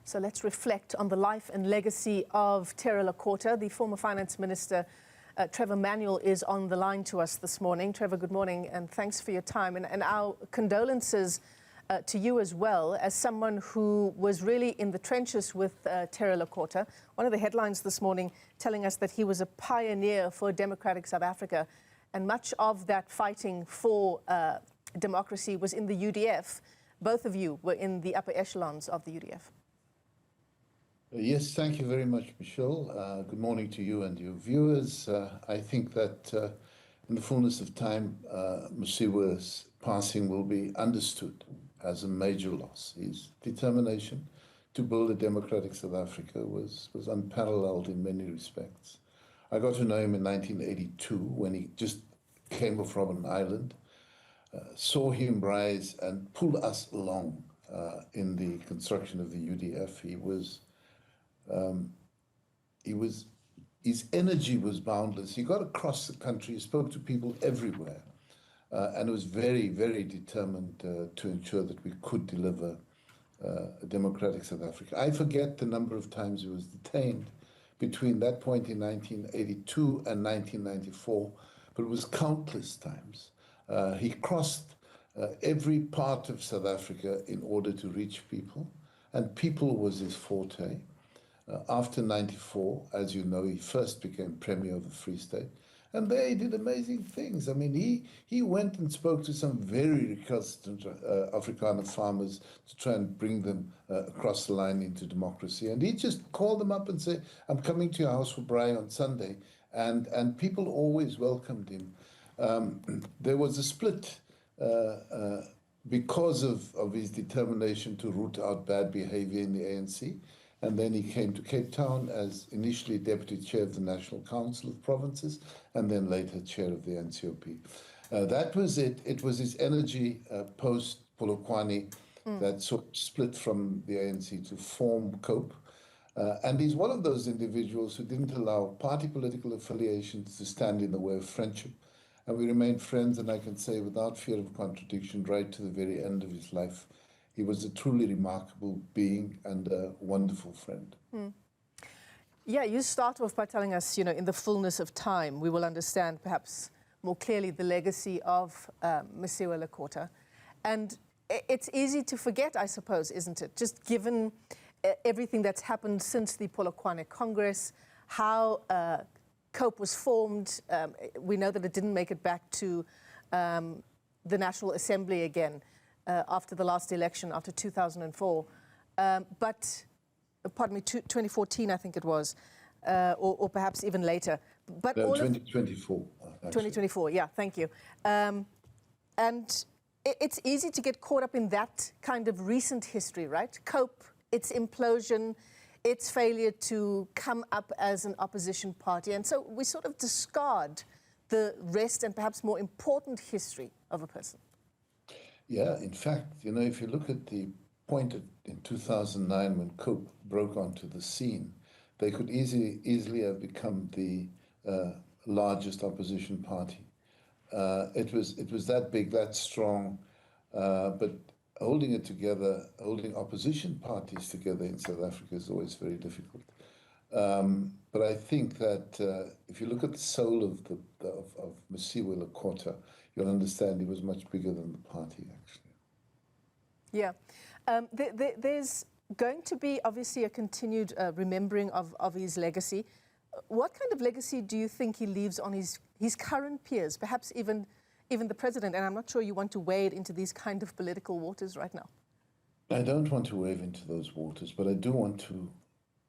So let's reflect on the life and legacy of Trevor Lekota. The former finance minister, Trevor Manuel, is on the line to us this morning. Trevor, good morning, and thanks for your time. And our condolences to you as well, as someone who was really in the trenches with Trevor Lekota. One of the headlines this morning telling us that he was a pioneer for democratic South Africa, and much of that fighting for democracy was in the UDF. Both of you were in the upper echelons of the UDF. Yes, thank you very much, Michelle. Good morning to you and your viewers. I think that in the fullness of time, Mosiuoa's passing will be understood as a major loss. His determination to build a democratic South Africa was unparalleled in many respects. I got to know him in 1982 when he just came off Robben Island, saw him rise and pull us along in the construction of the UDF. His energy was boundless. He got across the country, he spoke to people everywhere, and was very, very determined to ensure that we could deliver a democratic South Africa. I forget the number of times he was detained between that point in 1982 and 1994, but it was countless times. He crossed every part of South Africa in order to reach people, and people was his forte. After 94, as you know, he first became Premier of the Free State, and there he did amazing things. I mean, he went and spoke to some very recalcitrant Afrikaner farmers to try and bring them across the line into democracy. And he just called them up and said, I'm coming to your house for braai on Sunday. And people always welcomed him. There was a split because of his determination to root out bad behavior in the ANC. And then he came to Cape Town as initially Deputy Chair of the National Council of Provinces, and then later Chair of the NCOP. That was it. It was his energy post-Polokwane that sort of split from the ANC to form COPE. And he's one of those individuals who didn't allow party political affiliations to stand in the way of friendship. And we remained friends, and I can say without fear of contradiction, right to the very end of his life. He was a truly remarkable being and a wonderful friend. Yeah, you start off by telling us, you know, in the fullness of time, we will understand perhaps more clearly the legacy of Mosiuoa Lekota. And it's easy to forget, I suppose, isn't it? Just given everything that's happened since the Polokwane Congress, how COPE was formed. We know that it didn't make it back to the National Assembly again. After the last election, after 2004, but, pardon me, 2014, I think it was, or perhaps even later. But no, all 2024. 2024, yeah, thank you. And it's easy to get caught up in that kind of recent history, right? COPE, its implosion, its failure to come up as an opposition party. And so we sort of discard the rest and perhaps more important history of a person. Yeah, in fact, you know, if you look at the point in 2009 when COPE broke onto the scene, they could easily have become the largest opposition party. It was that big, that strong, but holding it together, holding opposition parties together in South Africa is always very difficult. But I think that if you look at the soul of Mosiuoa Lekota, you'll understand he was much bigger than the party, actually. Yeah. There's going to be, obviously, a continued remembering of his legacy. What kind of legacy do you think he leaves on his current peers, perhaps even the president? And I'm not sure you want to wade into these kind of political waters right now. I don't want to wade into those waters, but I do want to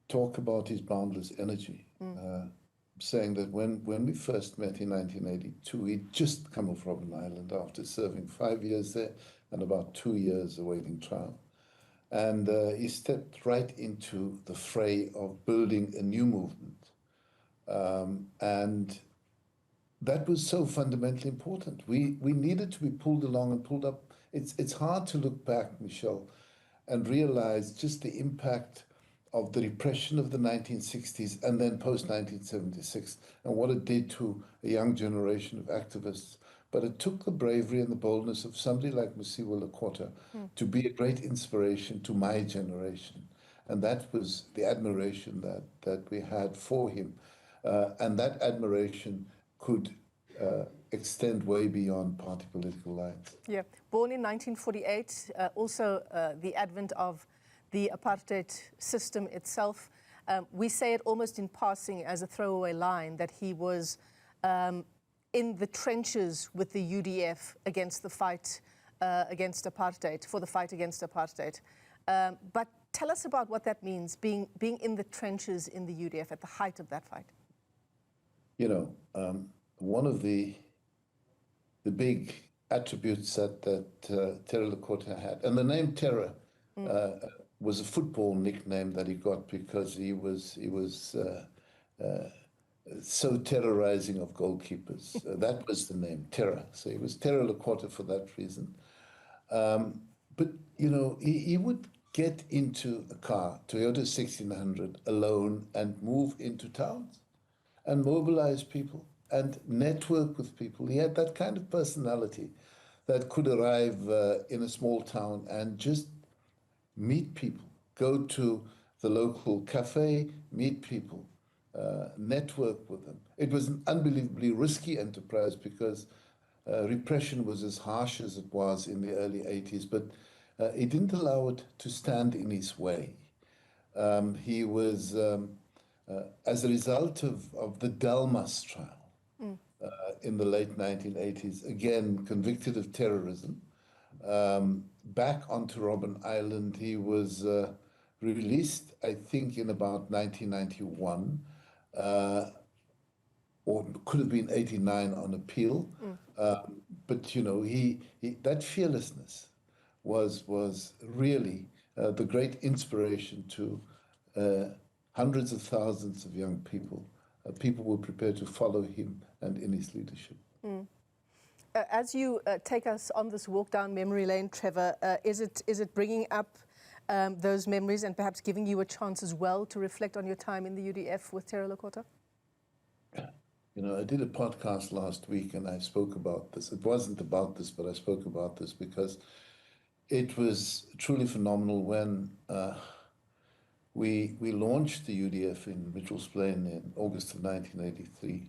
talk about his boundless energy. Saying that when we first met in 1982, he'd just come off Robben Island after serving 5 years there and about 2 years awaiting trial. And he stepped right into the fray of building a new movement. And that was so fundamentally important. We needed to be pulled along and pulled up. It's hard to look back, Michelle, and realize just the impact of the repression of the 1960s and then post-1976 and what it did to a young generation of activists. But it took the bravery and the boldness of somebody like Mosiuoa Lekota to be a great inspiration to my generation. And that was the admiration that we had for him. And that admiration could extend way beyond party political lines. Yeah, born in 1948, also the advent of the apartheid system itself. We say it almost in passing as a throwaway line that he was in the trenches with the UDF against the fight against apartheid, for the fight against apartheid. But tell us about what that means, being in the trenches in the UDF at the height of that fight. You know, one of the big attributes that Terror Lekota had, and the name Terror was a football nickname that he got because he was so terrorizing of goalkeepers. That was the name, Terror. So he was Terror Lekota for that reason. But, you know, he would get into a car, Toyota 1600, alone and move into towns and mobilize people and network with people. He had that kind of personality that could arrive in a small town and just meet people, go to the local cafe, meet people, network with them. It was an unbelievably risky enterprise because repression was as harsh as it was in the early 80s, but it didn't allow it to stand in his way. He was, as a result of the Delmas trial in the late 1980s, again convicted of terrorism, back onto Robben Island. He was released, I think, in about 1991, or could have been 89 on appeal. But, you know, he that fearlessness was really the great inspiration to hundreds of thousands of young people. People were prepared to follow him and in his leadership. As you take us on this walk down memory lane, Trevor, is it bringing up those memories and perhaps giving you a chance as well to reflect on your time in the UDF with Terror Lekota? You know, I did a podcast last week and I spoke about this. It wasn't about this, but I spoke about this because it was truly phenomenal when we launched the UDF in Mitchell's Plain in August of 1983.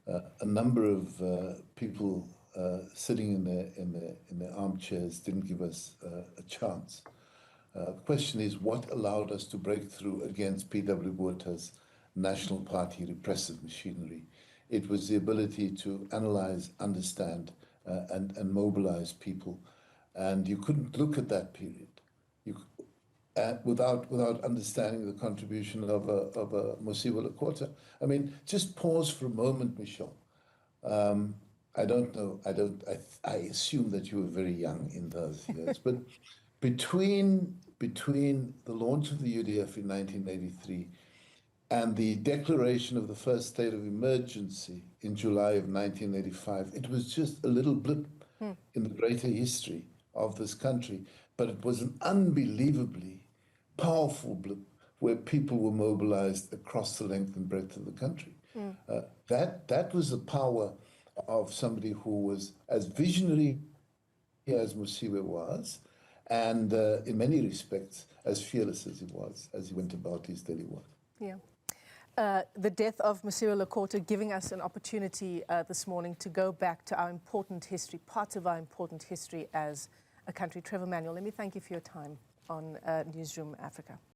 A number of people sitting in their armchairs didn't give us a chance. The question is, what allowed us to break through against P.W. Botha's National Party repressive machinery? It was the ability to analyze, understand, and mobilize people. And you couldn't look at that period without understanding the contribution of a Mosiuoa Lekota. I mean, just pause for a moment, Michelle. I don't know. I assume that you were very young in those years, but between the launch of the UDF in 1983 and the declaration of the first state of emergency in July of 1985, it was just a little blip in the greater history of this country, but it was an unbelievably powerful blip where people were mobilized across the length and breadth of the country. That was the power of somebody who was as visionary as Mosiuoa was, and in many respects as fearless as he was as he went about his daily work. Yeah. The death of Mosiuoa Lekota giving us an opportunity this morning to go back to our important history, parts of our important history as a country. Trevor Manuel, let me thank you for your time on Newzroom Afrika.